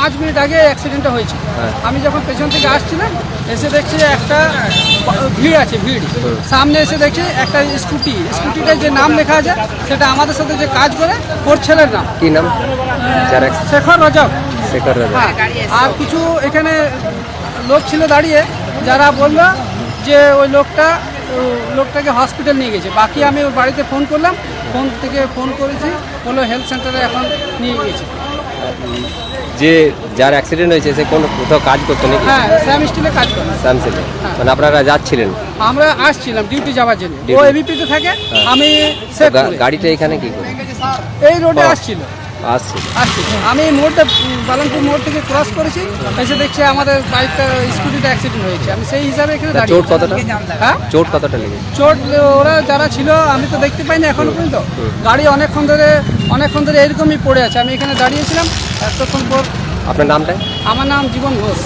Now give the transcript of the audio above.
5 minute আগে অ্যাক্সিডেন্টটা হয়েছে। আমি যখন পেছন থেকে আসছিলাম এসে দেখছি একটা ভিড় আছে, ভিড় সামনে এসে দেখছি একটা স্কুটিটায় যে নাম লেখা আছে সেটা আমাদের সাথে যে কাজ করে ওর ছেলের নাম। কি নাম? শেখর রজক। হ্যাঁ। আর কিছু এখানে লোক ছিল দাঁড়িয়ে, যারা বললো যে ওই লোকটাকে হসপিটাল নিয়ে গেছে। বাকি আমি ওর বাড়িতে ফোন করলাম, ফোন করেছি, বললো হেলথ সেন্টারে এখন নিয়ে গেছে। যে যার অ্যাক্সিডেন্ট হয়েছে সে কোথাও কাজ করতো নাকি? হ্যাঁ, স্যাম স্টিলে কাজ করে। স্যাম স্টিলে। মানে আপনারা যাচ্ছিলেন? আমরা আসছিলাম ডিউটি যাওয়ার জন্য। ও এবিপিতে থাকে, আমি গাড়িটা এখানে কি করে? এই রোডে আসছিল। আমি মোড়টা বালানপুর মোড় থেকে ক্রস করেছি, এসে দেখছি আমাদের বাইকটা স্কুটিটা অ্যাক্সিডেন্ট হয়েছে। আমি সেই হিসাবে এখানে দাঁড়িয়ে। চোট কতটা? হ্যাঁ, চোট কতটা লেগেছে? চোট ওরা যারা ছিল আমি তো দেখতে পাইনি এখনো পর্যন্ত। গাড়ি অনেকক্ষণ ধরে এরকমই পড়ে আছে। আমি এখানে দাঁড়িয়েছিলাম এতক্ষণ পর। আপনার নামটা? আমার নাম জীবন ঘোষ।